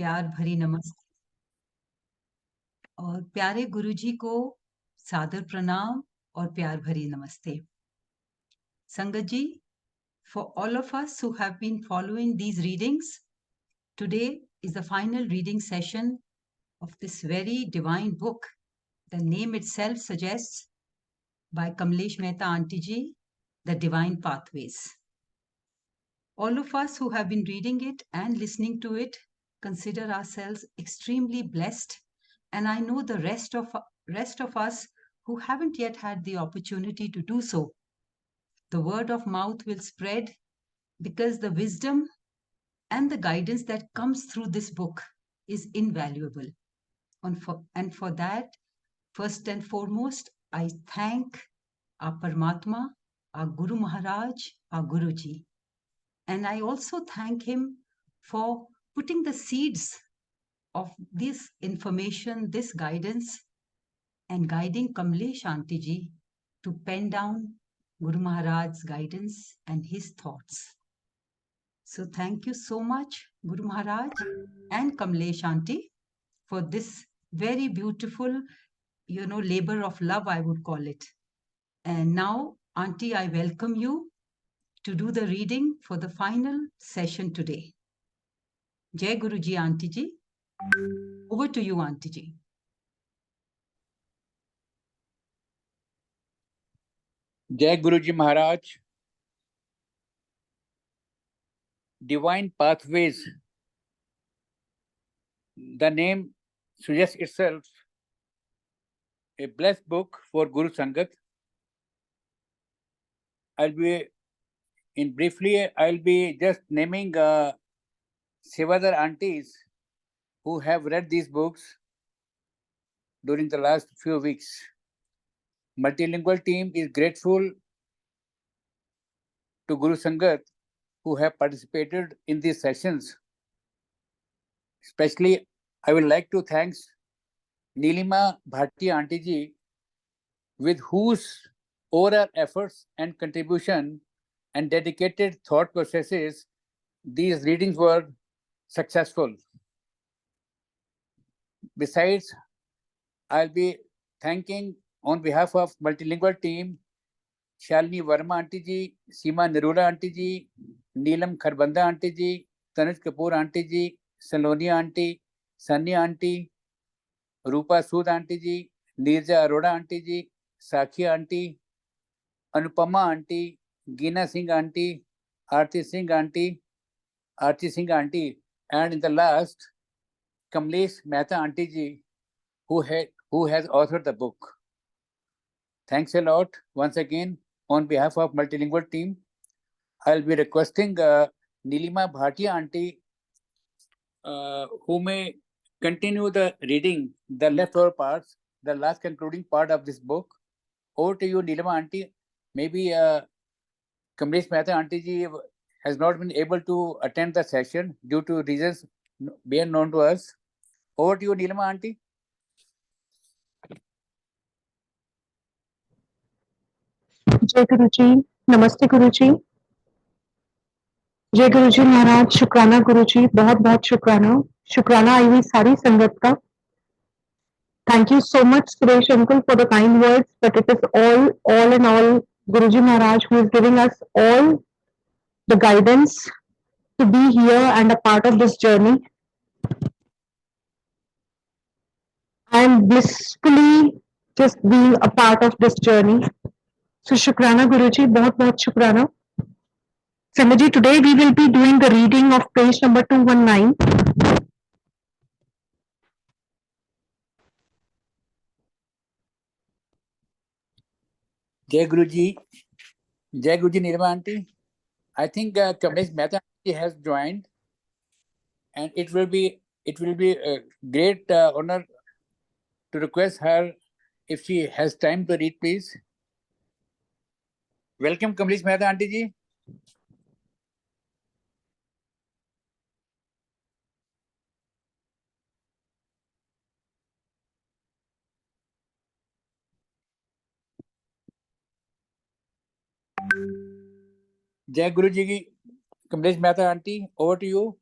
प्यार भरी नमस्ते और प्यारे गुरुजी को सादर प्रणाम और प्यार भरी नमस्ते। Sangat ji, for all of us who have been following these readings, today is the final reading session of this very divine book. The name itself suggests, by Kamlesh Mehta Aunty ji, The Divine Pathways. All of us who have been reading it and listening to it consider ourselves extremely blessed, and I know the rest of us who haven't yet had the opportunity to do so. The word of mouth will spread because the wisdom and the guidance that comes through this book is invaluable. And for that, first and foremost, I thank our Paramatma, our Guru Maharaj, our Guruji. And I also thank him for putting the seeds of this information, this guidance, and guiding Kamlesh Aunty ji to pen down Guru Maharaj's guidance and his thoughts. So thank you so much, Guru Maharaj and Kamlesh Aunty, for this very beautiful, labor of love, I would call it. And now, Aunty, I welcome you to do the reading for the final session today. Jai Guruji, Aunty ji. Over to you, Aunty ji. Jai Guruji Maharaj. Divine Pathways. The name suggests itself a blessed book for Guru Sangat. I'll be just naming several aunties who have read these books during the last few weeks. Multilingual team is grateful to Guru Sangat who have participated in these sessions. Especially, I would like to thank Nilima Bharti Aunty ji, with whose overall efforts and contribution and dedicated thought processes, these readings were successful. Besides, I'll be thanking on behalf of Multilingual team, Shalini Verma Aunty ji, Seema Nirula Aunty ji, Neelam Kharbanda Aunty ji, Tanuj Kapoor Aunty ji, Saloni Aunty, Sunny Aunty, Rupa Sood Aunty ji, Neerja Arora Aunty ji, Sakhi Aunty, Anupama Aunty, Geena Singh Aunty, Aarti Singh Aunty, and in the last, Kamlesh Mehta Aunty ji, who has authored the book. Thanks a lot once again on behalf of Multilingual team. I'll be requesting Nilima Bhatia Aunty, who may continue the reading, the leftover parts, the last concluding part of this book. Over to you, Nilima Aunty. Maybe Kamlesh Mehta Aunty ji has not been able to attend the session due to reasons beyond known to us. Over to you, Nilima Aunty. जय गुरु जी, नमस्ते गुरु जी। जय गुरु जी महाराज, शुक्राना गुरु जी, बहुत बहुत शुक्राना। शुक्राना आई हुई सारी संगत का। Thank you so much, Suresh uncle, for the kind words, but it is all in all Guruji Maharaj who is giving us all the guidance to be here and a part of this journey. I am blissfully just being a part of this journey. So Shukrana Guruji, बहुत बहुत शुक्राना. Sangaji, today we will be doing the reading of page number 219. Jai Guruji Nirma Aunty. I think Kamlesh Mehta Aunty has joined, and it will be a great honor to request her if she has time to read, please. Welcome, Kamlesh Mehta Aunty ji. Jai Guruji, Kamlesh Mehta Aunty, over to you.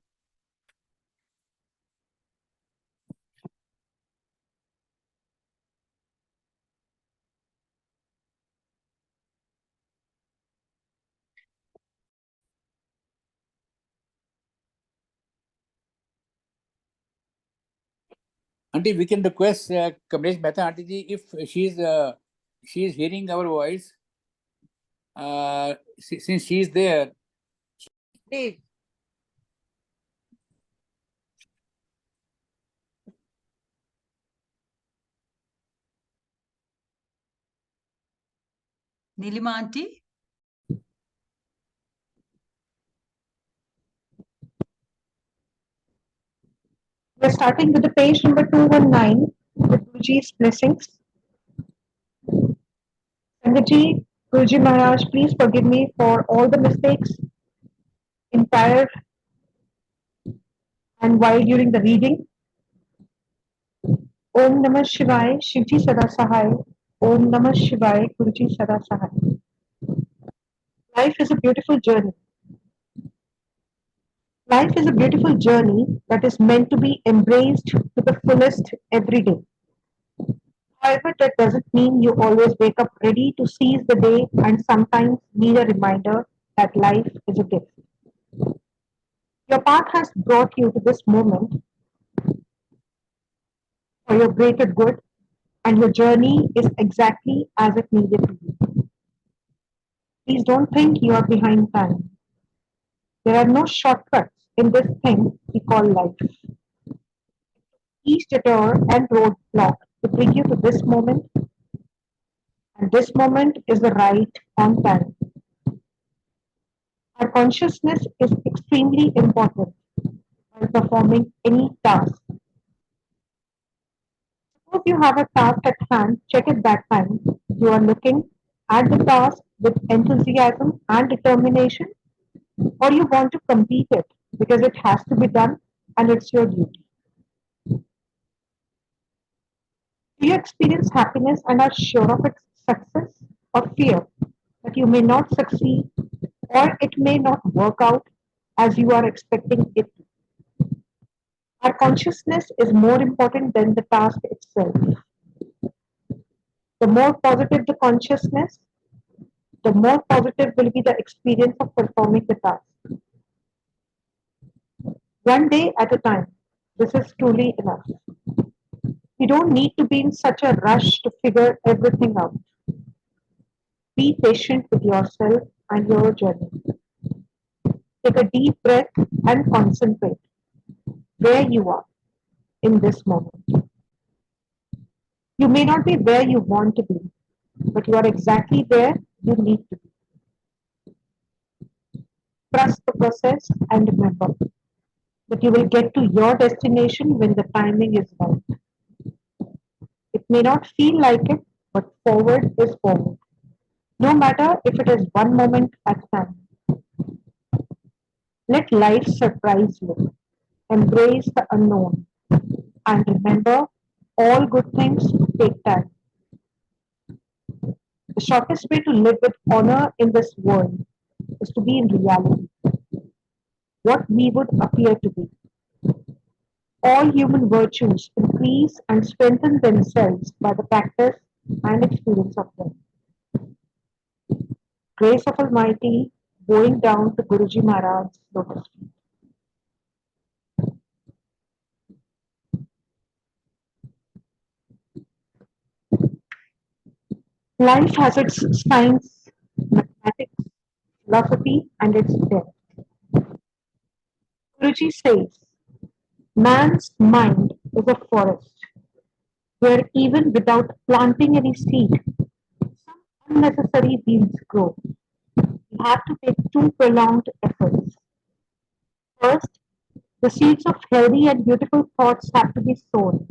Aunty, we can request Kamlesh Mehta Aunty ji if she's hearing our voice. Since she's there, please. Nilima Aunty? We're starting with the page number 219, with Guruji's blessings. Sangatji, Guruji Maharaj, please forgive me for all the mistakes in prior and while during the reading. Om Namah Shivaya, Shivji Sada Sahai. Om Namah Shivaya, Guruji Sada Sahai. Life is a beautiful journey. Life is a beautiful journey that is meant to be embraced to the fullest every day. However, that doesn't mean you always wake up ready to seize the day and sometimes need a reminder that life is a gift. Your path has brought you to this moment for your greater good, and your journey is exactly as it needed to be. Please don't think you are behind time. There are no shortcuts in this thing we call life. Each detour and roadblock to bring you to this moment, and this moment is the right on time. Our consciousness is extremely important while performing any task. Suppose you have a task at hand, check it that time. You are looking at the task with enthusiasm and determination, or you want to complete it because it has to be done and it's your duty. Do you experience happiness and are sure of its success, or fear that you may not succeed or it may not work out as you are expecting it to? Our consciousness is more important than the task itself. The more positive the consciousness, the more positive will be the experience of performing the task. One day at a time. This is truly enough. You don't need to be in such a rush to figure everything out. Be patient with yourself and your journey. Take a deep breath and concentrate where you are in this moment. You may not be where you want to be, but you are exactly where you need to be. Trust the process and remember that you will get to your destination when the timing is right. It may not feel like it, but forward is forward. No matter if it is one moment at a time. Let life surprise you. Embrace the unknown. And remember, all good things take time. The shortest way to live with honor in this world is to be in reality, what we would appear to be. All human virtues increase and strengthen themselves by the practice and experience of them. Grace of Almighty, bowing down to Guruji Maharaj's lotus feet. Life has its science, mathematics, philosophy, and its depth. Guruji says, man's mind is a forest where even without planting any seed, some unnecessary weeds grow. You have to take two prolonged efforts. First, the seeds of healthy and beautiful thoughts have to be sown.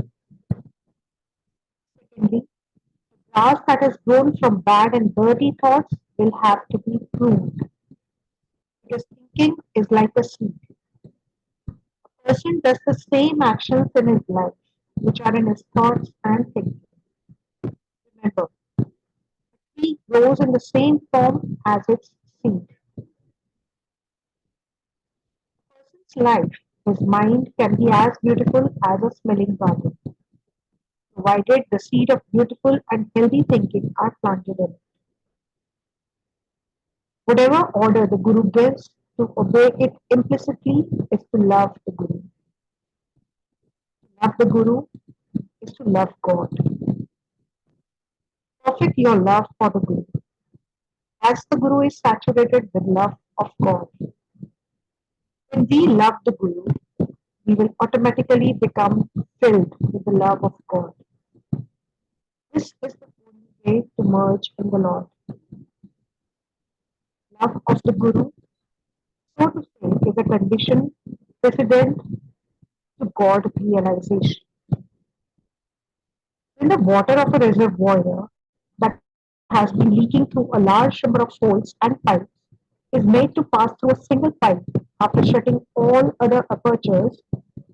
Secondly, the grass that has grown from bad and dirty thoughts will have to be pruned. Because thinking is like a seed. A person does the same actions in his life, which are in his thoughts and thinking. Remember, a tree grows in the same form as its seed. A person's life, his mind, can be as beautiful as a smelling garden, provided the seed of beautiful and healthy thinking are planted in it. Whatever order the Guru gives, to obey it implicitly is to love the Guru. To love the Guru is to love God. Perfect your love for the Guru. As the Guru is saturated with love of God, when we love the Guru, we will automatically become filled with the love of God. This is the only way to merge in the Lord. Love of the Guru, so to say, is a condition precedent to God realization. When the water of a reservoir that has been leaking through a large number of holes and pipes is made to pass through a single pipe after shutting all other apertures,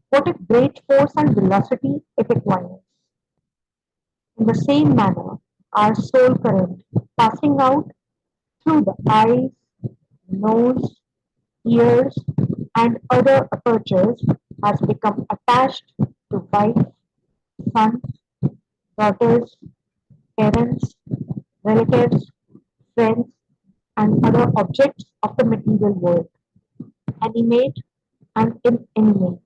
what a great force and velocity it acquires. In the same manner, our soul current passing out through the eyes, nose, ears, and other apertures has become attached to wife, sons, daughters, parents, relatives, friends, and other objects of the material world, animate and inanimate.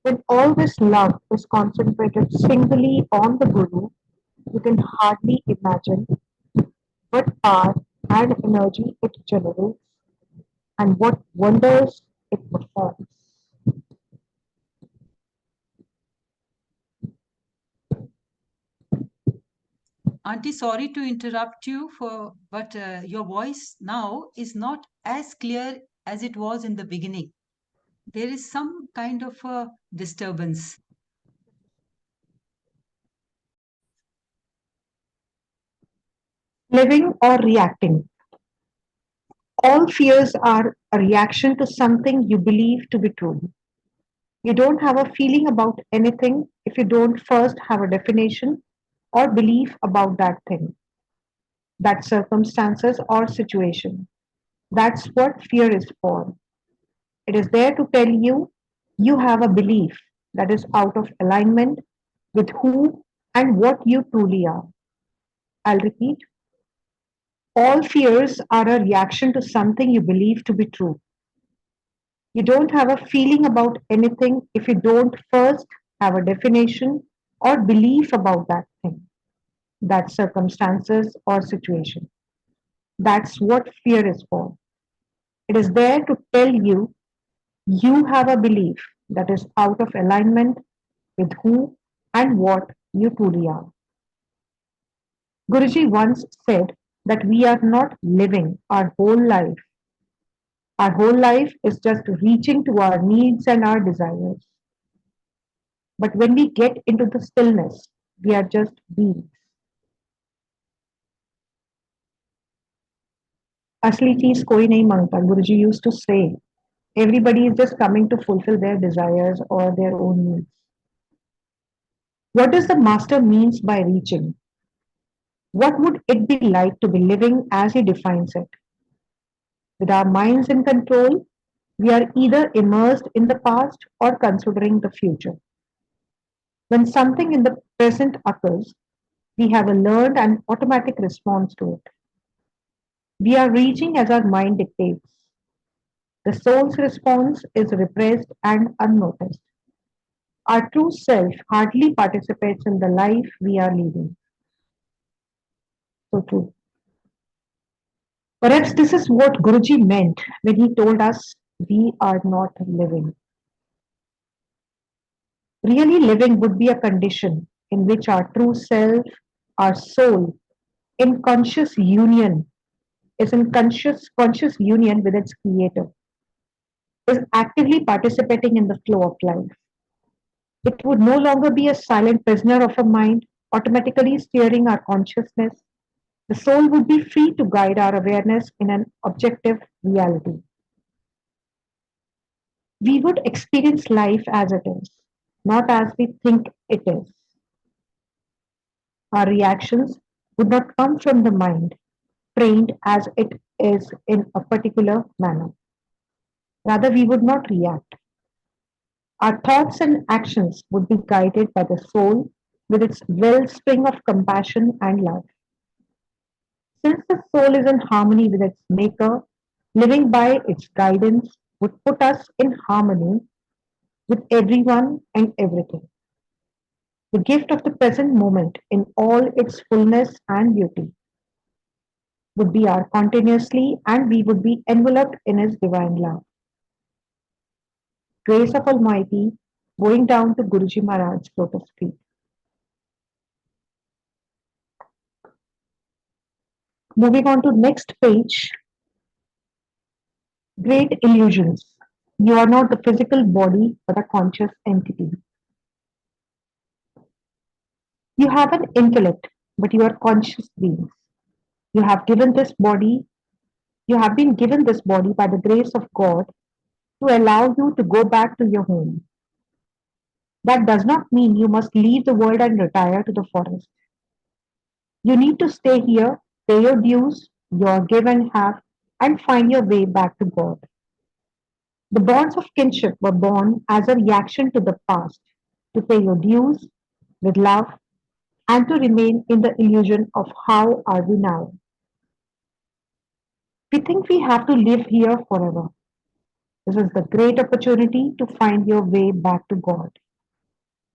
When all this love is concentrated singly on the Guru, you can hardly imagine what power and energy it generates and what wonders it performs. Auntie, sorry to interrupt you but your voice now is not as clear as it was in the beginning. There is some kind of a disturbance. Living or reacting. All fears are a reaction to something you believe to be true. You don't have a feeling about anything if you don't first have a definition or belief about that thing, that circumstances or situation. That's what fear is for. It is there to tell you you have a belief that is out of alignment with who and what you truly are. I'll repeat. All fears are a reaction to something you believe to be true. You don't have a feeling about anything if you don't first have a definition or belief about that thing, that circumstances or situation. That's what fear is for. It is there to tell you you have a belief that is out of alignment with who and what you truly are. Guruji once said that we are not living our whole life. Our whole life is just reaching to our needs and our desires. But when we get into the stillness, we are just beings. असली चीज कोई नहीं मांगता. Guruji used to say, everybody is just coming to fulfill their desires or their own needs. What does the master means by reaching? What would it be like to be living as he defines it? With our minds in control, we are either immersed in the past or considering the future. When something in the present occurs, we have a learned and automatic response to it. We are reaching as our mind dictates. The soul's response is repressed and unnoticed. Our true self hardly participates in the life we are leading. So true. Perhaps this is what Guruji meant when he told us we are not living. Really living would be a condition in which our true self, our soul, in conscious union, is in conscious union with its creator, is actively participating in the flow of life. It would no longer be a silent prisoner of a mind, automatically steering our consciousness. The soul would be free to guide our awareness in an objective reality. We would experience life as it is, not as we think it is. Our reactions would not come from the mind, trained as it is in a particular manner. Rather, we would not react. Our thoughts and actions would be guided by the soul with its wellspring of compassion and love. Since the soul is in harmony with its maker, living by its guidance would put us in harmony with everyone and everything. the gift of the present moment in all its fullness and beauty would be our continuously, and we would be enveloped in His divine love. Grace of Almighty, going down to Guruji Maharaj's lotus feet. Moving on to next page, great illusions. You are not the physical body, but a conscious entity. You have an intellect, but you are conscious beings. You have given this body, you have been given this body by the grace of God to allow you to go back to your home. That does not mean you must leave the world and retire to the forest. You need to stay here, pay your dues, your give and have, and find your way back to God. The bonds of kinship were born as a reaction to the past, to pay your dues with love and to remain in the illusion of how are we now. We think we have to live here forever. This is the great opportunity to find your way back to God.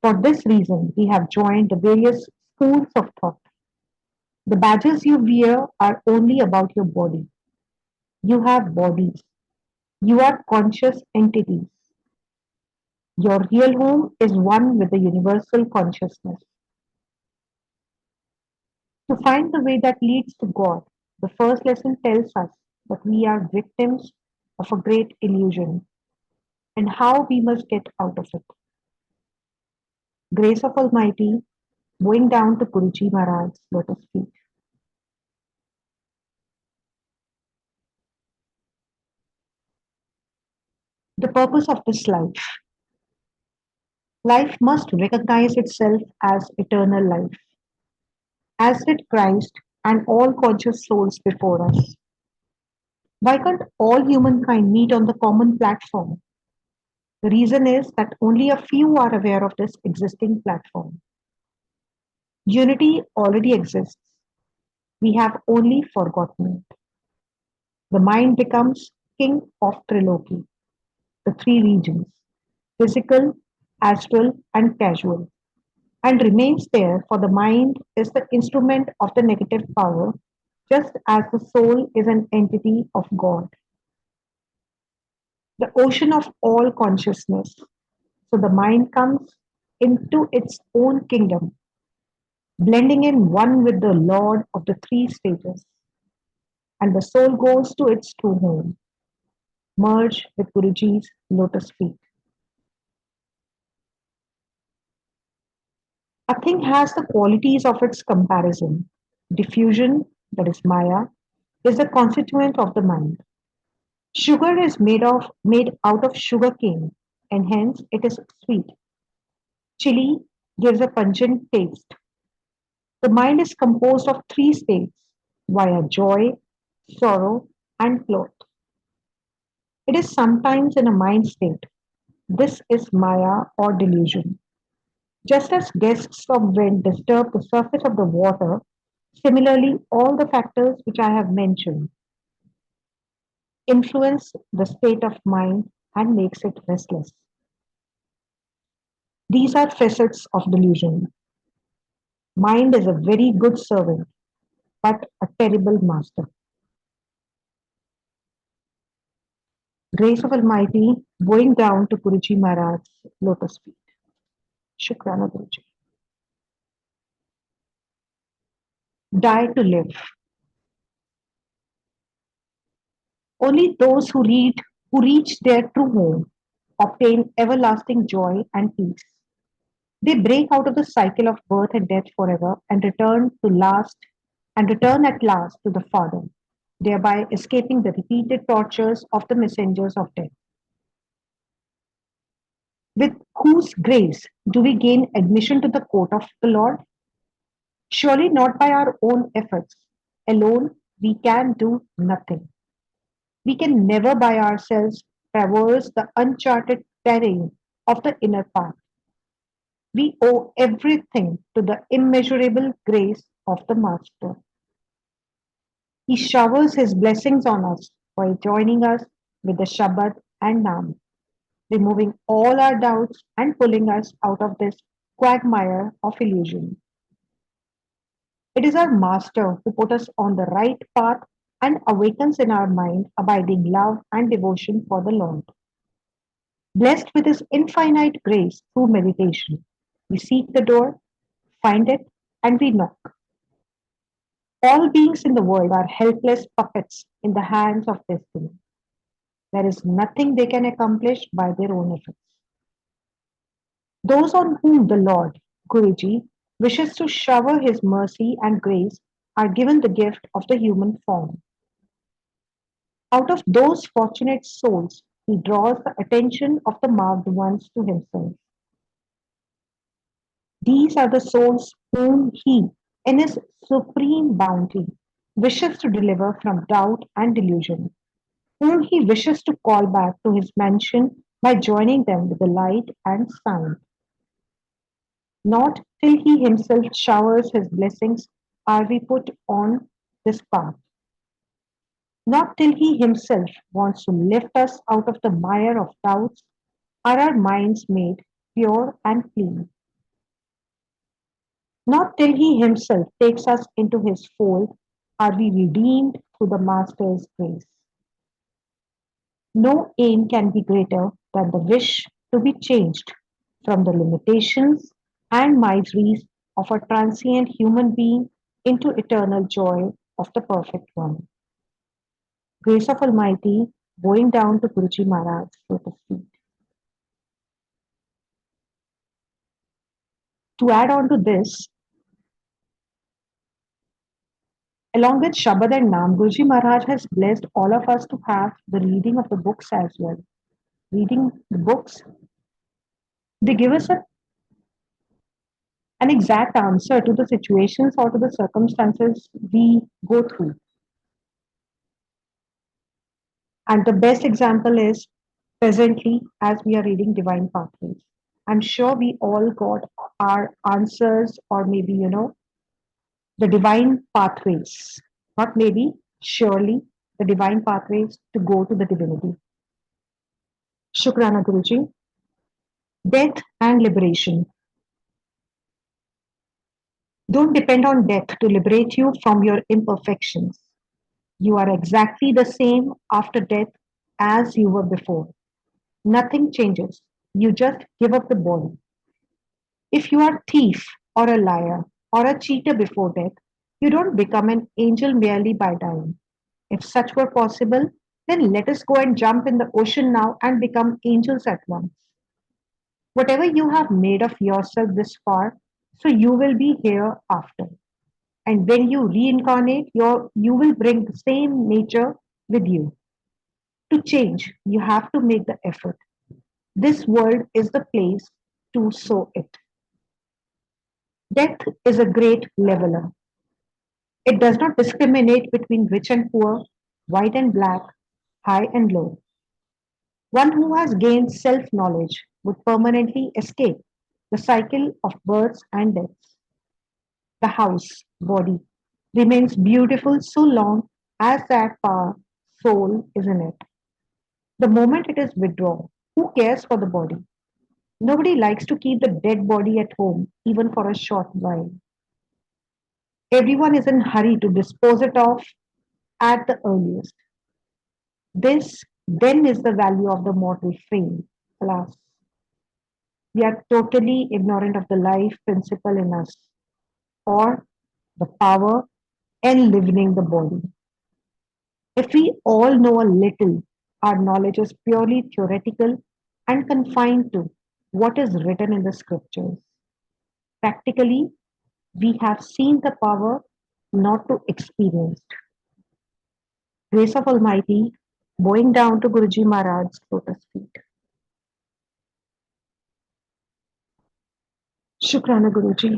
For this reason, we have joined the various schools of thought. The badges you wear are only about your body. You have bodies. You are conscious entities. Your real home is one with the universal consciousness. To find the way that leads to God, the first lesson tells us that we are victims of a great illusion and how we must get out of it. Grace of Almighty, going down to Guruji Maharaj's lotus feet. The purpose of this life. Life must recognize itself as eternal life, as did Christ and all conscious souls before us. Why can't all humankind meet on the common platform? The reason is that only a few are aware of this existing platform. Unity already exists. We have only forgotten it. The mind becomes king of trilogy, the three regions, physical, astral, and casual, and remains there, for the mind is the instrument of the negative power, just as the soul is an entity of God, the ocean of all consciousness. So the mind comes into its own kingdom, blending in one with the Lord of the three stages, and the soul goes to its true home, merge with Guruji's lotus feet. A thing has the qualities of its comparison. Diffusion, that is Maya, is the constituent of the mind. Sugar is made out of sugar cane, and hence it is sweet. Chili gives a pungent taste. The mind is composed of three states via joy, sorrow, and flow. It is sometimes in a mind state. This is Maya or delusion. Just as gusts of wind disturb the surface of the water, similarly, all the factors which I have mentioned influence the state of mind and makes it restless. These are facets of delusion. Mind is a very good servant, but a terrible master. Grace of Almighty, going down to Guruji Maharaj's lotus feet. Shukrana Guruji. Die to live. Only those who reach their true home, obtain everlasting joy and peace. They break out of the cycle of birth and death forever and return at last to the Father, thereby escaping the repeated tortures of the messengers of death. With whose grace do we gain admission to the court of the Lord? Surely not by our own efforts. Alone, we can do nothing. We can never by ourselves traverse the uncharted terrain of the inner path. We owe everything to the immeasurable grace of the Master. He showers his blessings on us by joining us with the Shabad and Nam, removing all our doubts and pulling us out of this quagmire of illusion. It is our master who put us on the right path and awakens in our mind abiding love and devotion for the Lord. Blessed with his infinite grace through meditation, we seek the door, find it, and we knock. All beings in the world are helpless puppets in the hands of destiny. There is nothing they can accomplish by their own efforts. Those on whom the Lord, Guruji, wishes to shower his mercy and grace are given the gift of the human form. Out of those fortunate souls, he draws the attention of the marked ones to himself. These are the souls whom he, in his supreme bounty, wishes to deliver from doubt and delusion, whom he wishes to call back to his mansion by joining them with the light and sound. Not till he himself showers his blessings are we put on this path. Not till he himself wants to lift us out of the mire of doubts are our minds made pure and clean. Not till he himself takes us into his fold are we redeemed through the Master's grace. No aim can be greater than the wish to be changed from the limitations and miseries of a transient human being into eternal joy of the perfect one. Grace of Almighty, bowing down to Guruji Maharaj lotus feet. To add on to this, along with Shabad and Nam, Guruji Maharaj has blessed all of us to have the reading of the books as well. Reading the books, they give us an exact answer to the situations or to the circumstances we go through. And the best example is presently as we are reading Divine Pathways. I'm sure we all got our answers, or maybe, the divine pathways. Not maybe, surely, the divine pathways to go to the divinity. Shukrana Guruji. Death and liberation. Don't depend on death to liberate you from your imperfections. You are exactly the same after death as you were before. Nothing changes. You just give up the body. If you are a thief or a liar or a cheater before death, you don't become an angel merely by dying. If such were possible, then let us go and jump in the ocean now and become angels at once. Whatever you have made of yourself this far, so you will be here after. And when you reincarnate, you will bring the same nature with you. To change, you have to make the effort. This world is the place to sow it. Death is a great leveler. It does not discriminate between rich and poor, white and black, high and low. One who has gained self knowledge would permanently escape the cycle of births and deaths. The house, body, remains beautiful so long as that power, soul, is in it. The moment it is withdrawn, who cares for the body? Nobody likes to keep the dead body at home, even for a short while. Everyone is in a hurry to dispose it of at the earliest. This then is the value of the mortal frame. Alas, we are totally ignorant of the life principle in us, or the power enlivening the body. If we all know a little, our knowledge is purely theoretical and confined to what is written in the scriptures. Practically, we have seen the power not to experience. Grace of Almighty, bowing down to Guruji Maharaj's lotus feet. Shukrana Guruji.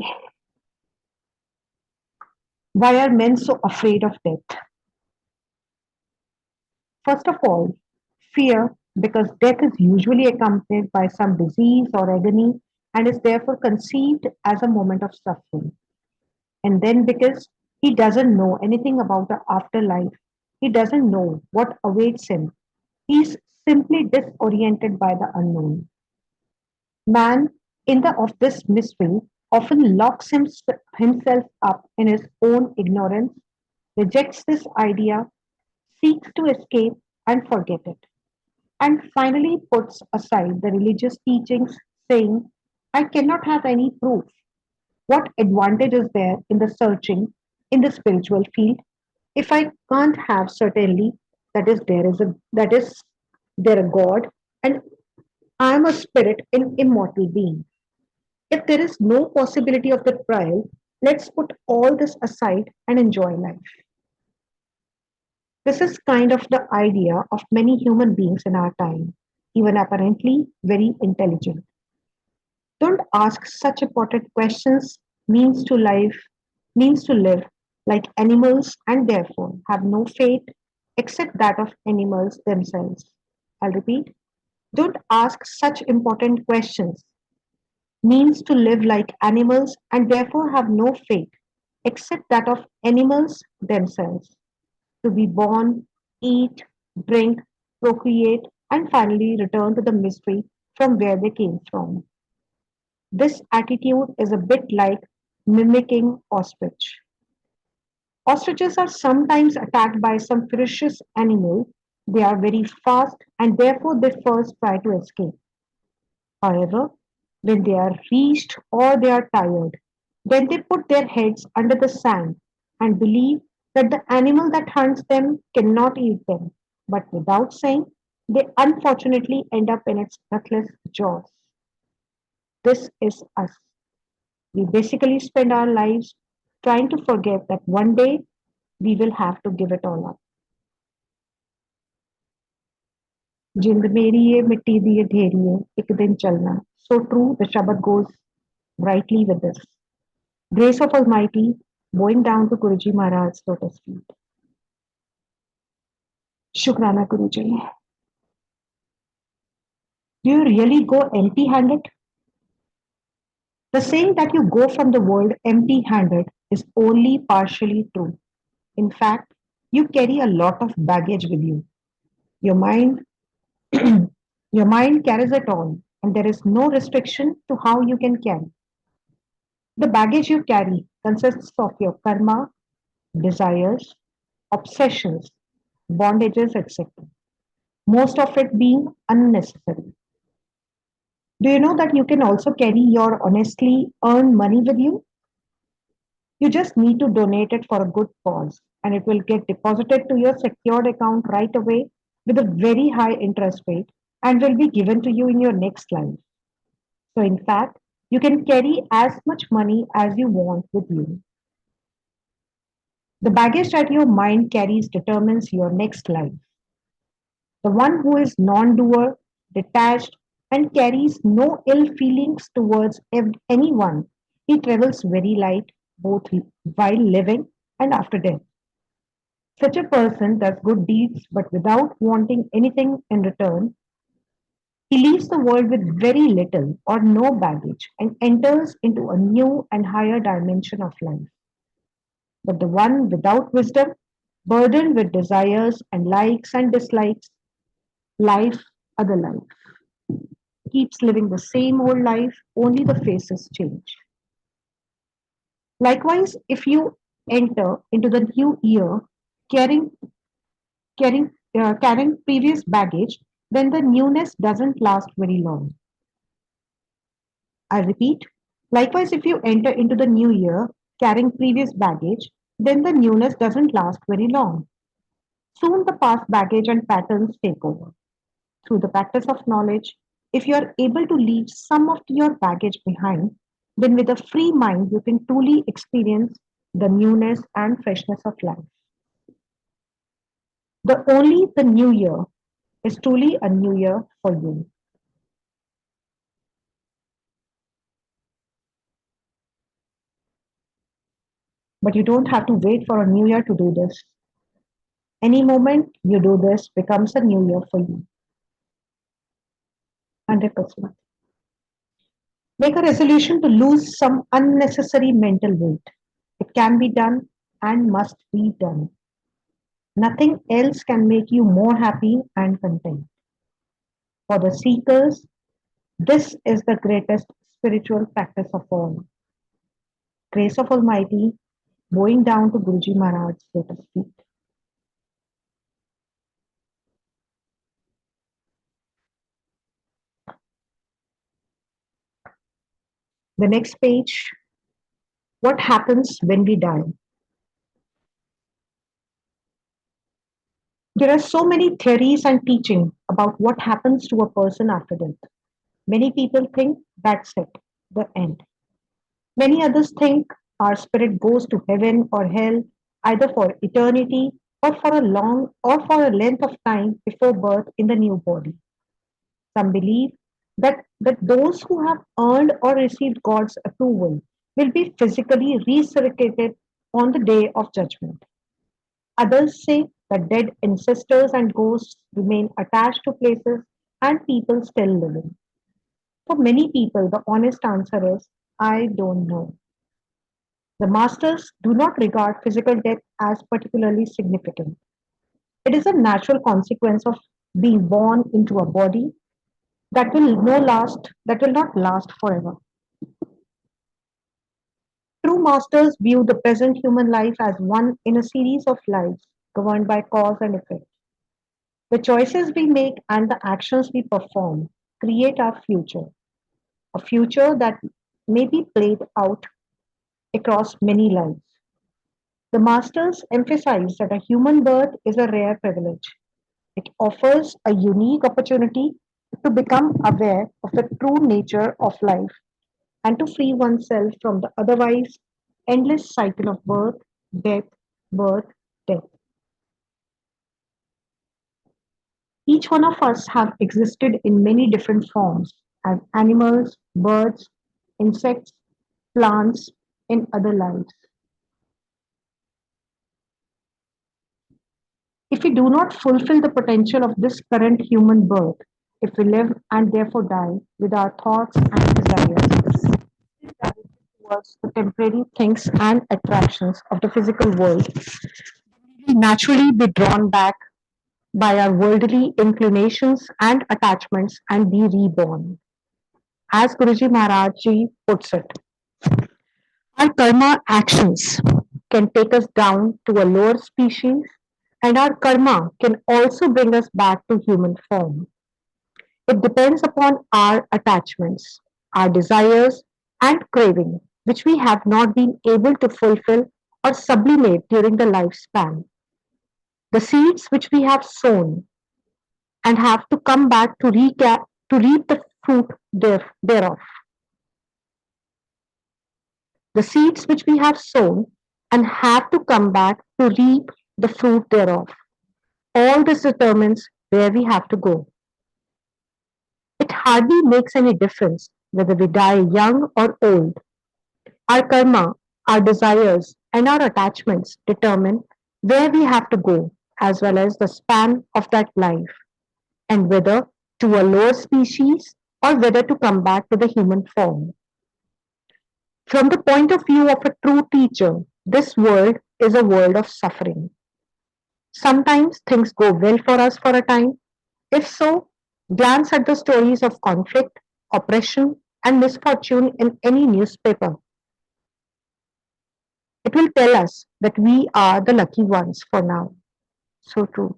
Why are men so afraid of death? First of all, fear, because death is usually accompanied by some disease or agony and is therefore conceived as a moment of suffering. And then because he doesn't know anything about the afterlife, he doesn't know what awaits him. He's simply disoriented by the unknown. Man in the of this mystery often locks himself up in his own ignorance, rejects this idea, seeks to escape and forget it, and finally puts aside the religious teachings, saying, I cannot have any proof. What advantage is there in the searching in the spiritual field if I can't have certainly that is there a God and I am a spirit in immortal being. If there is no possibility of the trial, let's put all this aside and enjoy life. This is kind of the idea of many human beings in our time, even apparently very intelligent. Don't ask such important questions means to live like animals and therefore have no fate except that of animals themselves. I'll repeat. Don't ask such important questions means to live like animals and therefore have no fate except that of animals themselves. To be born, eat, drink, procreate, and finally return to the mystery from where they came from. This attitude is a bit like mimicking ostrich. Ostriches are sometimes attacked by some ferocious animal. They are very fast and therefore they first try to escape. However, when they are reached or they are tired, then they put their heads under the sand and believe that the animal that hunts them cannot eat them. But without saying, they unfortunately end up in its ruthless jaws. This is us. We basically spend our lives trying to forget that one day we will have to give it all up. जिंद मेरी ये मिट्टी दी ये ढेरी है एक दिन चलना. So true, the Shabad goes brightly with this. Grace of Almighty, bowing down to Guruji Maharaj's lotus feet. Shukrana Guruji. Do you really go empty-handed? The saying that you go from the world empty-handed is only partially true. In fact, you carry a lot of baggage with you. Your mind, your mind carries it all, and there is no restriction to how you can carry. The baggage you carry consists of your karma, desires, obsessions, bondages, etc. Most of it being unnecessary. Do you know that you can also carry your honestly earned money with you? You just need to donate it for a good cause, and it will get deposited to your secured account right away with a very high interest rate and will be given to you in your next life. So, in fact, you can carry as much money as you want with you. The baggage that your mind carries determines your next life. The one who is non doer, detached, and carries no ill feelings towards anyone, he travels very light both while living and after death. Such a person does good deeds but without wanting anything in return. He leaves the world with very little or no baggage and enters into a new and higher dimension of life. But the one without wisdom, burdened with desires and likes and dislikes, life, other life, keeps living the same old life, only the faces change. Likewise, if you enter into the new year carrying carrying previous baggage, then the newness doesn't last very long. I repeat, likewise, if you enter into the new year carrying previous baggage, then the newness doesn't last very long. Soon the past baggage and patterns take over. Through the practice of knowledge, if you are able to leave some of your baggage behind, then with a free mind you can truly experience the newness and freshness of life. The new year is truly a new year for you. But you don't have to wait for a new year to do this. Any moment you do this becomes a new year for you. 100%. Make a resolution to lose some unnecessary mental weight. It can be done and must be done. Nothing else can make you more happy and content. For the seekers, this is the greatest spiritual practice of all. Grace of Almighty, bowing down to Guruji Maharaj's lotus feet. The next page, what happens when we die? There are so many theories and teaching about what happens to a person after death. Many people think that's it, the end. Many others think our spirit goes to heaven or hell either for eternity or for a long or for a length of time before birth in the new body. Some believe that those who have earned or received God's approval will be physically resurrected on the day of judgment. Others say that dead ancestors and ghosts remain attached to places and people still living. For many people, the honest answer is I don't know. The masters do not regard physical death as particularly significant. It is a natural consequence of being born into a body that will not last forever. True masters view the present human life as one in a series of lives governed by cause and effect. The choices we make and the actions we perform create our future, a future that may be played out across many lives. The masters emphasize that a human birth is a rare privilege. It offers a unique opportunity to become aware of the true nature of life and to free oneself from the otherwise endless cycle of death, birth, death. Each one of us have existed in many different forms as animals, birds, insects, plants, in other lives. If we do not fulfill the potential of this current human birth, if we live and therefore die with our thoughts and desires towards the temporary things and attractions of the physical world, we naturally be drawn back by our worldly inclinations and attachments and be reborn. As Guruji Maharaj Ji puts it, our karma actions can take us down to a lower species, and our karma can also bring us back to human form. It depends upon our attachments, our desires, and craving, which we have not been able to fulfill or sublimate during the lifespan. The seeds which we have sown and have to come back to reap the fruit thereof. The seeds which we have sown and have to come back to reap the fruit thereof. All this determines where we have to go. It hardly makes any difference whether we die young or old. Our karma, our desires, and our attachments determine where we have to go, as well as the span of that life, and whether to a lower species or whether to come back to the human form. From the point of view of a true teacher, this world is a world of suffering. Sometimes things go well for us for a time. If so, glance at the stories of conflict, oppression, and misfortune in any newspaper. It will tell us that we are the lucky ones for now. So true.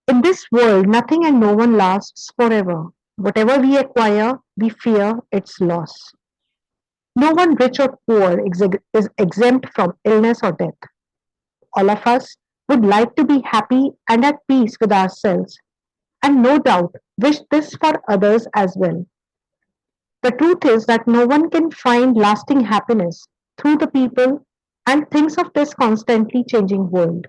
In this world, nothing and no one lasts forever. Whatever we acquire, we fear its loss. No one, rich or poor, is exempt from illness or death. All of us would like to be happy and at peace with ourselves, and no doubt wish this for others as well. The truth is that no one can find lasting happiness through the people and things of this constantly changing world.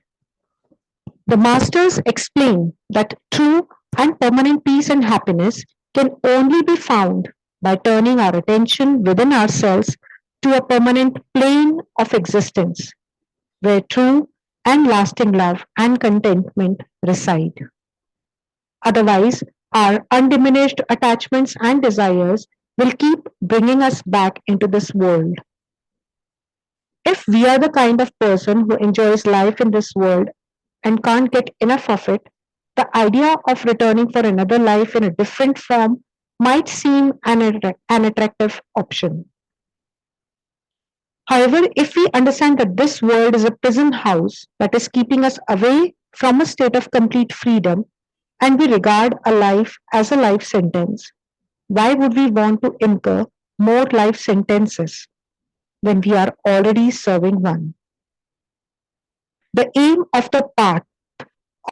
The masters explain that true and permanent peace and happiness can only be found by turning our attention within ourselves to a permanent plane of existence where true and lasting love and contentment reside. Otherwise, our undiminished attachments and desires will keep bringing us back into this world. If we are the kind of person who enjoys life in this world and can't get enough of it, the idea of returning for another life in a different form might seem an attractive option. However, if we understand that this world is a prison house that is keeping us away from a state of complete freedom, and we regard a life as a life sentence, why would we want to incur more life sentences when we are already serving one? The aim of the path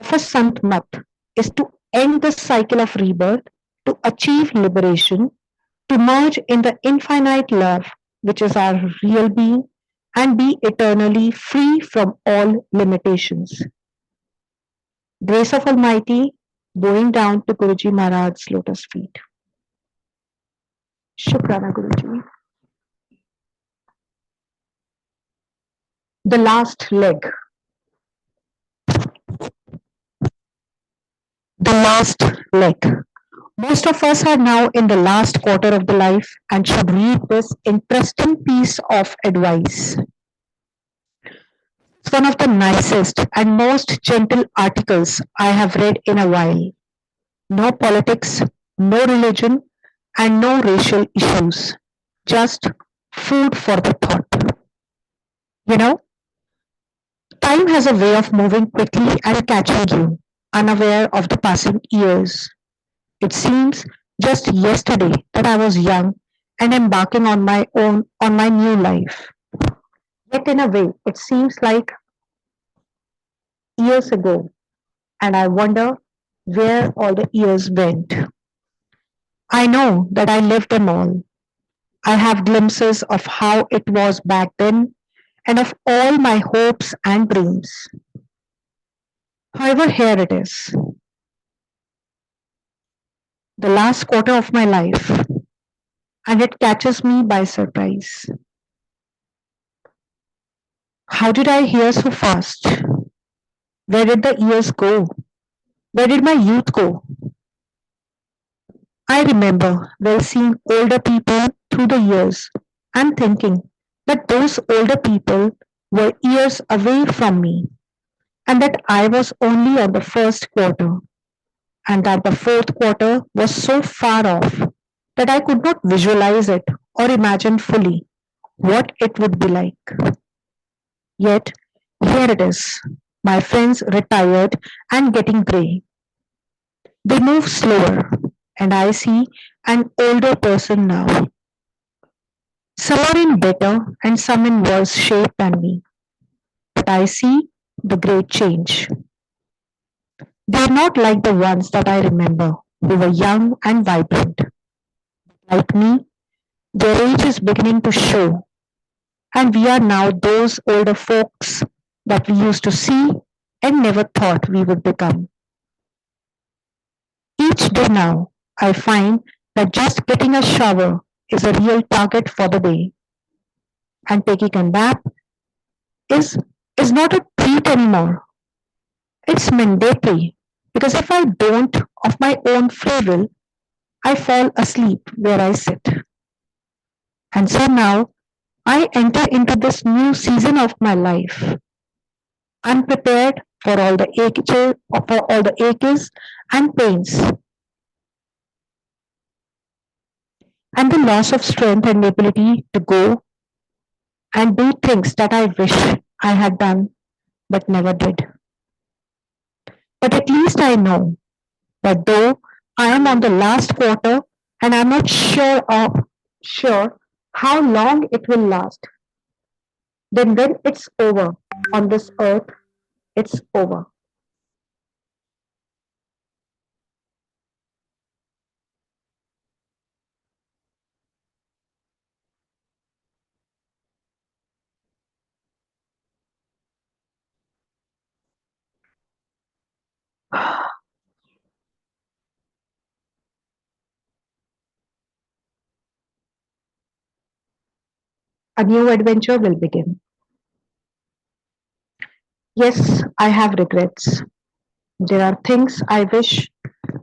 of a Sant Mat is to end the cycle of rebirth, to achieve liberation, to merge in the infinite love which is our real being, and be eternally free from all limitations. Grace of Almighty, bowing down to Guruji Maharaj's lotus feet. Shukrana Guruji. The last leg. The last leg. Most of us are now in the last quarter of the life and should read this interesting piece of advice. It's one of the nicest and most gentle articles I have read in a while. No politics, no religion, and no racial issues. Just food for the thought. You know, time has a way of moving quickly and catching you, unaware of the passing years. It seems just yesterday that I was young and embarking on my new life. Yet in a way, it seems like years ago, and I wonder where all the years went. I know that I lived them all. I have glimpses of how it was back then and of all my hopes and dreams. However, here it is, the last quarter of my life, and it catches me by surprise. How did I hear so fast? Where did the years go? Where did my youth go? I remember well seeing older people through the years and thinking that those older people were years away from me and that I was only on the first quarter and that the fourth quarter was so far off that I could not visualize it or imagine fully what it would be like. Yet, here it is, my friends retired and getting grey. They move slower, and I see an older person now. Some are in better and some in worse shape than me, but I see the great change. They are not like the ones that I remember, who were young and vibrant. Like me, their age is beginning to show, and we are now those older folks that we used to see and never thought we would become. Each day now, I find that just getting a shower is a real target for the day, and taking a nap is, is not a treat anymore. It's mandatory because if I don't, of my own free will, I fall asleep where I sit. And so now I enter into this new season of my life, unprepared for all the aches and pains, and the loss of strength and ability to go and do things that I wish I had done but never did. But at least I know that though I am on the last quarter and I'm not sure how long it will last, then when it's over on this earth, it's over. A new adventure will begin. Yes, I have regrets. There are things I wish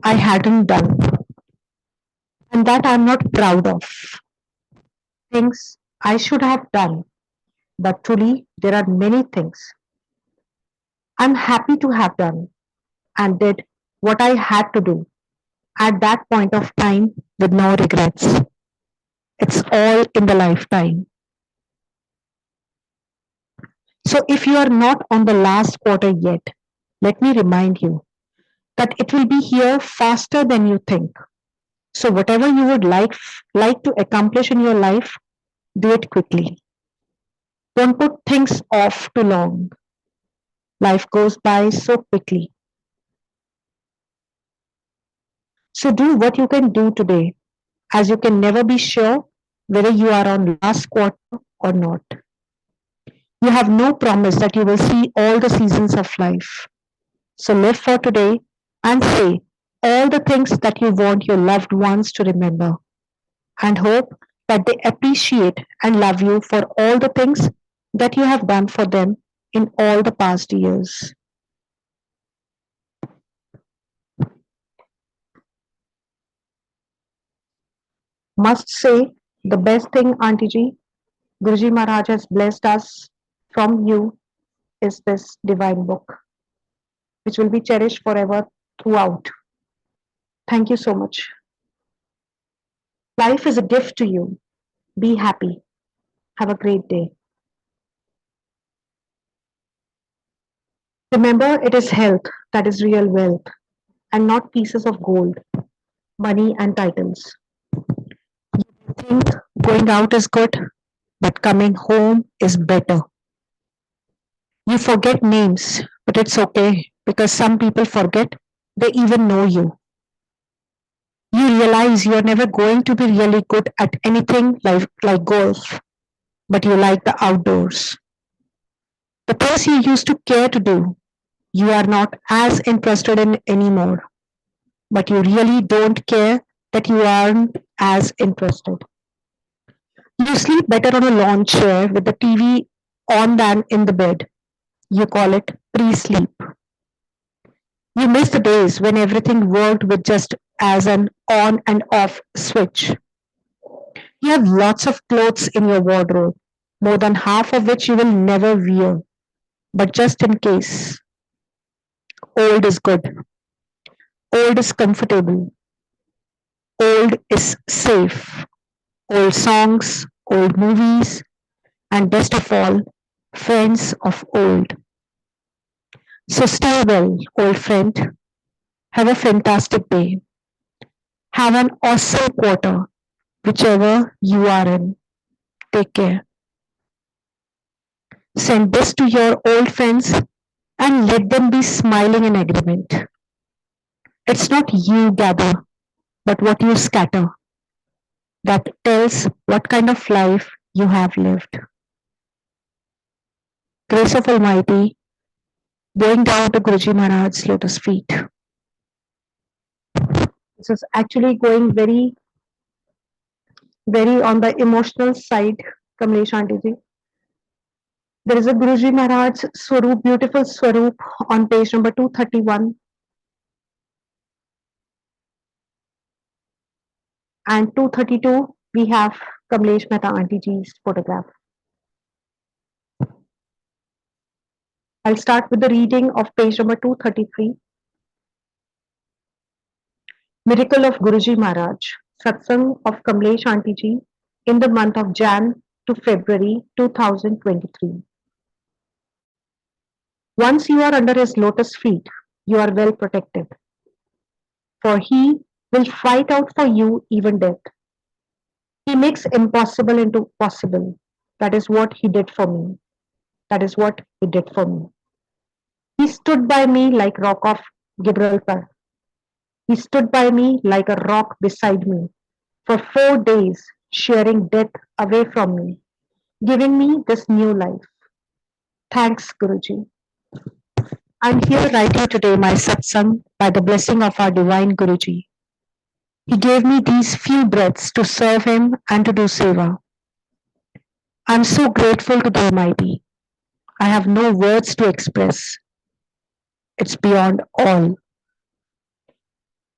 I hadn't done and that I'm not proud of. Things I should have done, but truly there are many things I'm happy to have done and did what I had to do at that point of time with no regrets. It's all in the lifetime. So if you are not on the last quarter yet, let me remind you that it will be here faster than you think. So whatever you would like to accomplish in your life, do it quickly. Don't put things off too long. Life goes by so quickly. So do what you can do today, as you can never be sure whether you are on last quarter or not. You have no promise that you will see all the seasons of life. So live for today and say all the things that you want your loved ones to remember, and hope that they appreciate and love you for all the things that you have done for them in all the past years. Must say the best thing, Auntie Ji, Guruji Maharaj has blessed us from you is this divine book, which will be cherished forever throughout. Thank you so much. Life is a gift to you. Be happy. Have a great day. Remember, it is health that is real wealth and not pieces of gold, money, and titles. You think going out is good, but coming home is better. You forget names, but it's okay because some people forget they even know you. You realize you're never going to be really good at anything like golf, but you like the outdoors. The things you used to care to do, you are not as interested in anymore, but you really don't care that you aren't as interested. You sleep better on a lawn chair with the TV on than in the bed. You call it pre sleep. You miss the days when everything worked with just as an on and off switch. You have lots of clothes in your wardrobe, more than half of which you will never wear, but just in case. Old is good. Old is comfortable. Old is safe. Old songs, old movies, and best of all, friends of old. So stay well, old friend. Have a fantastic day. Have an awesome quarter, whichever you are in. Take care. Send this to your old friends and let them be smiling in agreement. It's not you gather, but what you scatter that tells what kind of life you have lived. Grace of Almighty, going down to Guruji Maharaj's lotus feet. This is actually going very on the emotional side, Kamlesh Aunty ji. There is a Guruji Maharaj Swaroop, beautiful Swaroop on page number 231. And 232, we have Kamlesh Mehta Aunty ji's photograph. I'll start with the reading of page number 233. Miracle of Guruji Maharaj, Satsang of Kamlesh Aunty ji in the month of Jan to February 2023. Once you are under his lotus feet, you are well protected, for he will fight out for you even death. He makes impossible into possible. That is what he did for me. That is what he did for me. He stood by me like rock of Gibraltar. He stood by me like a rock beside me for 4 days, shearing death away from me, giving me this new life. Thanks, Guruji. I'm here writing today my satsang by the blessing of our divine Guruji. He gave me these few breaths to serve him and to do seva. I'm so grateful to the Almighty. I have no words to express. It's beyond all.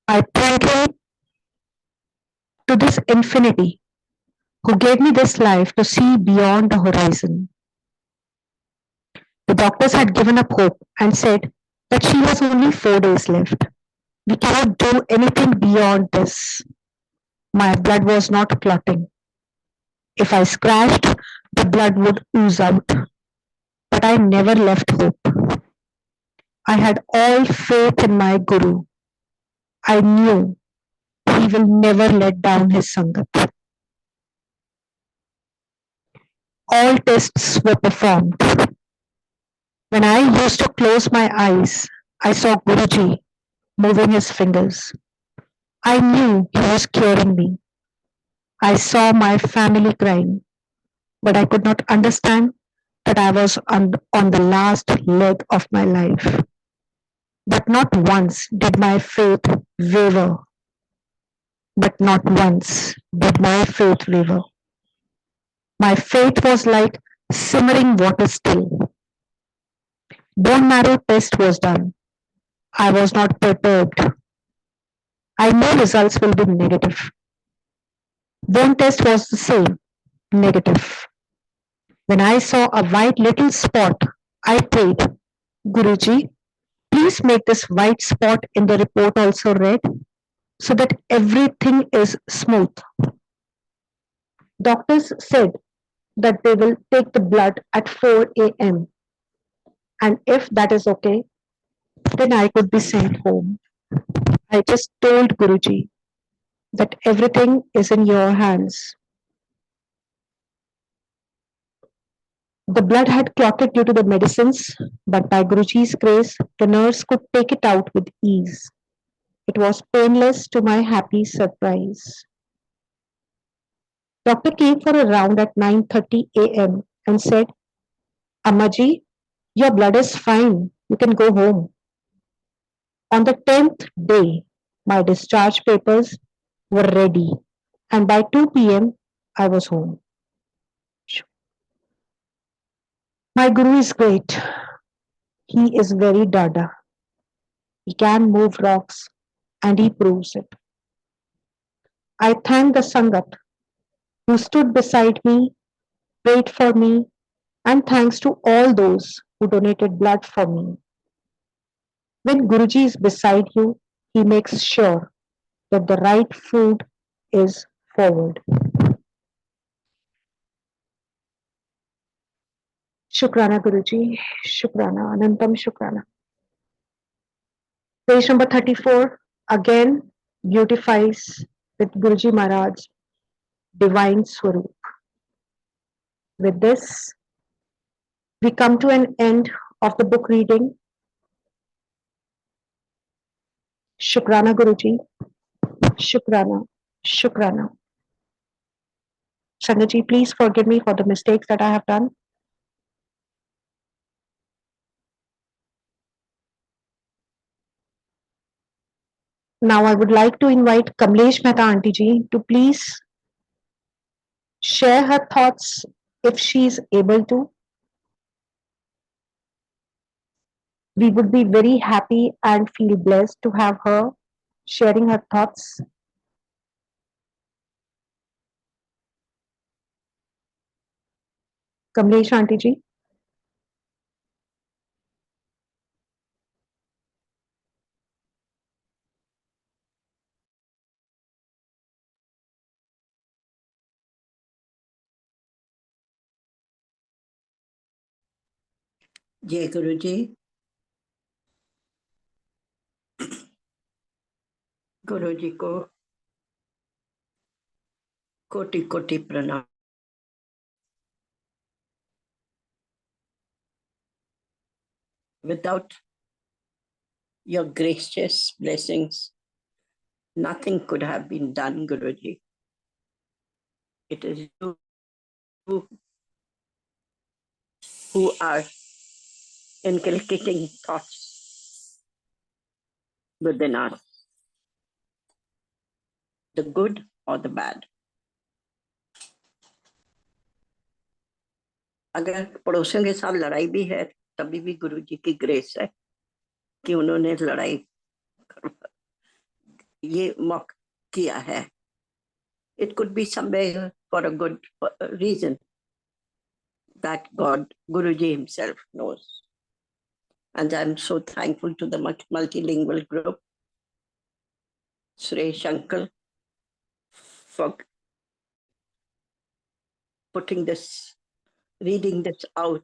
I thank him to this infinity who gave me this life to see beyond the horizon. The doctors had given up hope and said that she has only 4 days left. We cannot do anything beyond this. My blood was not clotting. If I scratched, the blood would ooze out. But I never left hope. I had all faith in my Guru. I knew he will never let down his Sangat. All tests were performed. When I used to close my eyes, I saw Guruji moving his fingers. I knew he was curing me. I saw my family crying, but I could not understand that I was on the last leg of my life. But not once did my faith waver. But not once did my faith waver. My faith was like simmering water still. Bone marrow test was done. I was not perturbed. I knew results will be negative. Bone test was the same, negative. When I saw a white little spot, I prayed, Guruji, please make this white spot in the report also red so that everything is smooth. Doctors said that they will take the blood at 4 a.m. And if that is okay, then I could be sent home. I just told Guruji that everything is in your hands. The blood had clotted due to the medicines, but by Guruji's grace, the nurse could take it out with ease. It was painless to my happy surprise. Doctor came for a round at 9:30 a.m. and said, Ammaji, your blood is fine. You can go home. On the 10th day, my discharge papers were ready, and by 2 p.m., I was home. My Guru is great. He is very dada. He can move rocks, and he proves it. I thank the Sangat who stood beside me, prayed for me, and thanks to all those who donated blood for me. When Guruji is beside you, he makes sure that the right food is forward. Shukrana Guruji, Shukrana, Anantam Shukrana. Page number 34 again beautifies with Guruji Maharaj divine Swaroop. With this, we come to an end of the book reading. Shukrana Guruji, Shukrana, Shukrana. Sangaji, please forgive me for the mistakes that I have done. Now I would like to invite Kamlesh Mehta Aunty ji to please share her thoughts if she is able to. We would be very happy and feel blessed to have her sharing her thoughts. Kamlesh Aunty ji. जय गुरु जी। गुरु जी को कोटि कोटि प्रणाम। Without your gracious blessings, nothing could have been done, Guruji. It is you who are inculcating thoughts within us, the good or the bad. अगर पड़ोसियों के साथ लड़ाई भी है तभी भी गुरुजी की ग्रेस है कि उन्होंने लड़ाई ये मौका किया है. It could be somewhere for a good reason that God, Guruji himself knows. And I'm so thankful to the multilingual group Suresh Uncle for putting this, reading this out,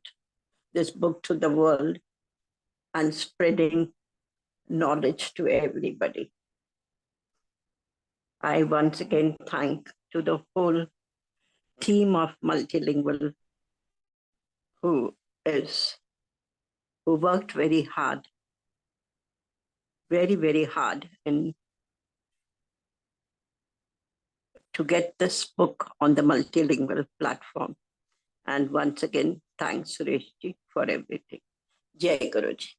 this book to the world and spreading knowledge to everybody. I once again thank to the whole team of Multilingual who worked very hard, very, very hard to get this book on the Multilingual platform. And once again, thanks Sureshji for everything. Jai Guruji.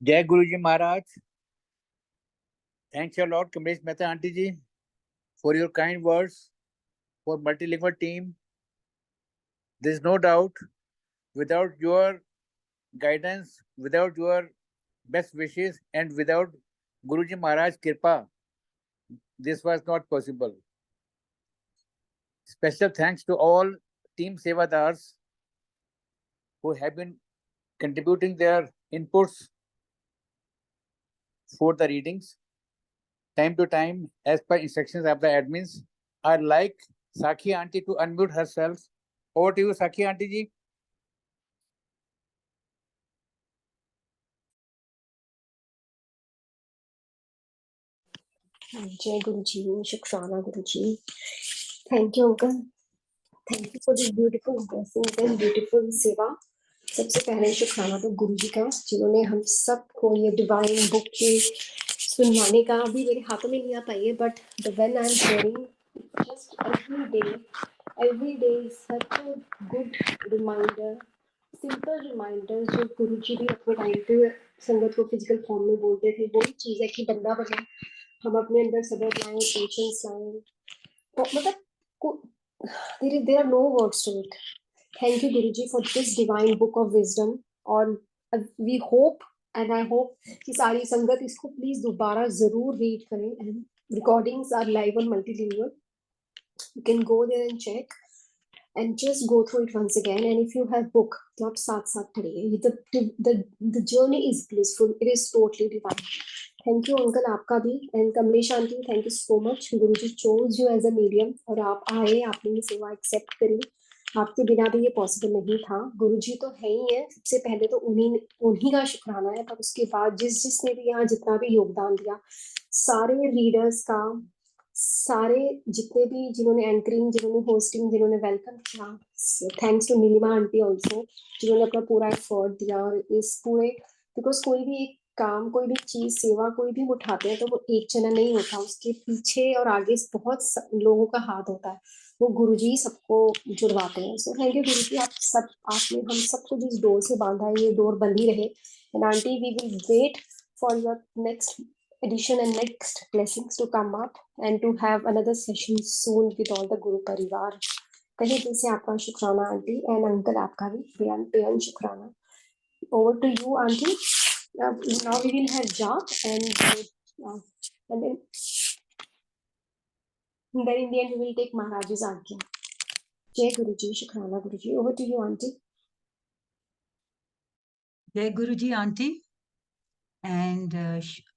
Jai Guruji Maharaj. Thanks a lot, Kamlesh Mehta Aunty ji, for your kind words, for Multilingual team. There is no doubt, without your guidance, without your best wishes, and without Guruji Maharaj Kirpa, this was not possible. Special thanks to all team Sevadars who have been contributing their inputs for the readings. Time to time, as per instructions of the admins, I'd like Sakhi Aunty to unmute herself. Over to you, Sakhi Aunty ji. Jai Guruji, Shukrana Guruji. Thank you, Uncle. Thank you for this beautiful blessings and beautiful सेवा. सबसे पहले शुक्राना तो गुरु जी का जिन्होंने हम सबको ये डिवाइन बुक की सुनवाने का अभी मेरे हाथों में नहीं आ पाई है but the when I am hearing just every day such a good reminder, simple reminders जो गुरु जी भी अपने टाइम पे संगत को फिजिकल फॉर्म में बोलते थे वही चीज़ है कि बंदा बने हम अपने अंदर सब्र लाएं पेशेंस लाएं तो मतलब there are no words to it. Thank you Guruji for this divine book of wisdom और we hope and I hope कि सारी संगत इसको प्लीज दोबारा जरूर रीड करें and recordings are live on Multilingual. You can go there and check and just go through it once again. And if you have book, not साथ पढ़िए. The journey is blissful. It is totally divine. Thank you uncle आपका भी and Kamlesh aunty thank you so much. Guruji chose you as a medium और आप आए आपने ये सेवा accept करी. आपके बिना भी ये पॉसिबल नहीं था. गुरुजी तो है ही है. सबसे पहले तो उन्हीं का शुक्राना है पर उसके बाद जिसने भी यहाँ जितना भी योगदान दिया सारे रीडर्स का सारे जितने भी जिन्होंने एंकरिंग जिन्होंने होस्टिंग जिन्होंने वेलकम किया thanks to Neelima aunty also जिन्होंने अपना पूरा एफर्ट दिया और इस पूरे बिकॉज कोई भी एक काम कोई भी चीज सेवा कोई भी उठाते हैं तो वो एक जना नहीं होता उसके पीछे और आगे बहुत लोगों का हाथ होता है वो गुरुजी सबको जुड़वाते हैं सो थैंक यू गुरुजी आपने हम सबको जिस डोर से बांधा है ये डोर बंद ही रहे and aunty we will wait for your next edition and next blessings to come up and to have another session soon with all the Guru Parivar. कहीं दिल से आपका शुक्राना आंटी and uncle आपका भी बेअन शुक्राना. Over to you aunty. Now we will have Jap and then in the end we will take Maharaj's Agya. Jai Guruji, Shukrana Guruji. Over to you aunty. Jai Guruji aunty. And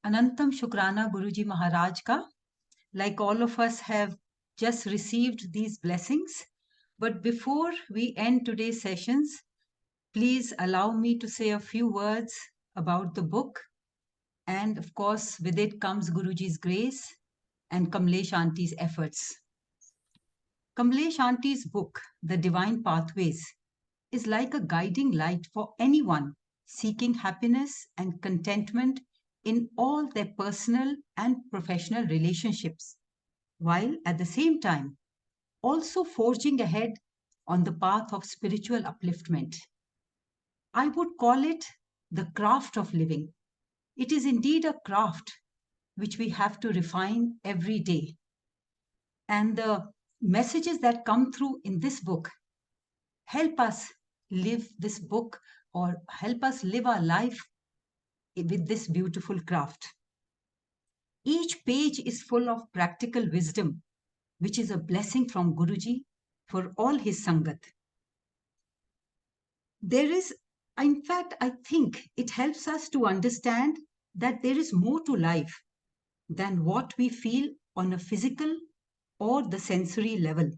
Anantam Shukrana Guruji Maharaj ka. Like all of us have just received these blessings. But before we end today's sessions, please allow me to say a few words about the book. And of course, with it comes Guruji's grace and Kamlesh Auntie's efforts. Kamlesh Auntie's book, The Divine Pathways, is like a guiding light for anyone seeking happiness and contentment in all their personal and professional relationships, while at the same time also forging ahead on the path of spiritual upliftment. I would call it the craft of living. It is indeed a craft which we have to refine every day. And the messages that come through in this book help us live this book or help us live our life with this beautiful craft. Each page is full of practical wisdom, which is a blessing from Guruji for all his Sangat. There is, in fact, I think it helps us to understand that there is more to life than what we feel on a physical or the sensory level.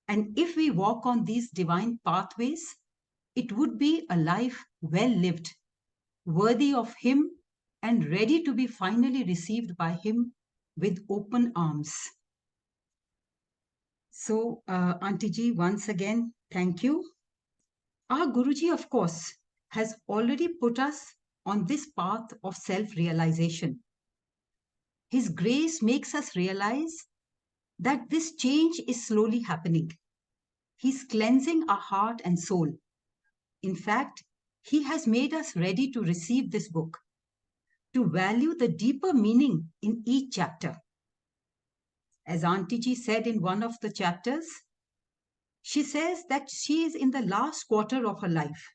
And if we walk on these divine pathways, it would be a life well lived, worthy of him and ready to be finally received by him with open arms. So, Auntie Ji, once again, thank you. Our Guruji, of course, has already put us on this path of self-realization. His grace makes us realize that this change is slowly happening. He's cleansing our heart and soul. In fact, he has made us ready to receive this book, to value the deeper meaning in each chapter. As Auntie Ji said in one of the chapters, she says that she is in the last quarter of her life.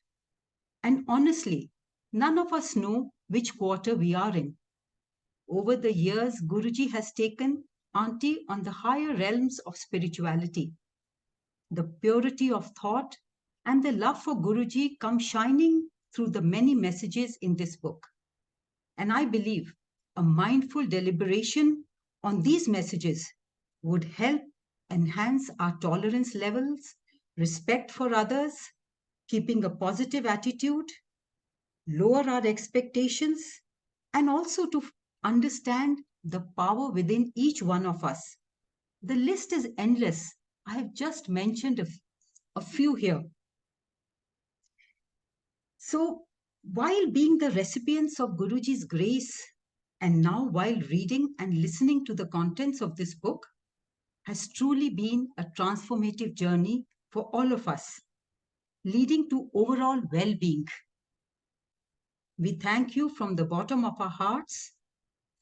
And honestly, none of us know which quarter we are in. Over the years, Guruji has taken Auntie on the higher realms of spirituality. The purity of thought and the love for Guruji come shining through the many messages in this book. And I believe a mindful deliberation on these messages would help enhance our tolerance levels, respect for others, keeping a positive attitude, lower our expectations, and also to understand the power within each one of us. The list is endless. I have just mentioned a few here. So, while being the recipients of Guruji's grace, and now while reading and listening to the contents of this book, has truly been a transformative journey for all of us, leading to overall well-being. We thank you from the bottom of our hearts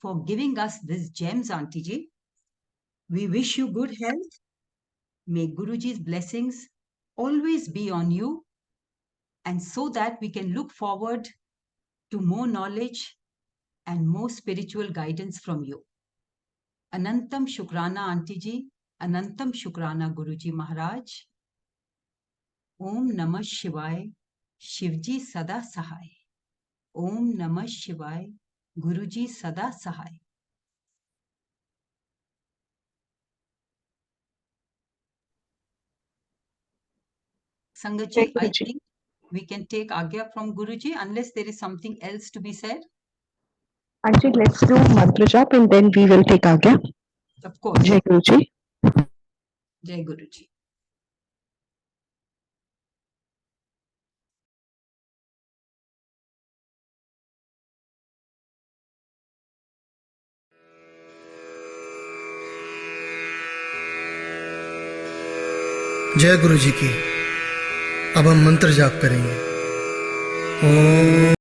for giving us these gems, Auntie Ji. We wish you good health. May Guruji's blessings always be on you, and so that we can look forward to more knowledge and more spiritual guidance from you. Anantam Shukrana, Auntie Ji. Anantam Shukrana, Guruji Maharaj. Om Namah Shivaya, Shivji Sada Sahai. Om Namah Shivaya, Guruji Sada Sahai. Sangatji, I think we can take Agya from Guruji unless there is something else to be said. Auntie, let's do mantra jap and then we will take Agya. Of course. Jai Guruji. Jai Guruji. जय गुरु जी की। अब हम मंत्र जाप करेंगे। ओम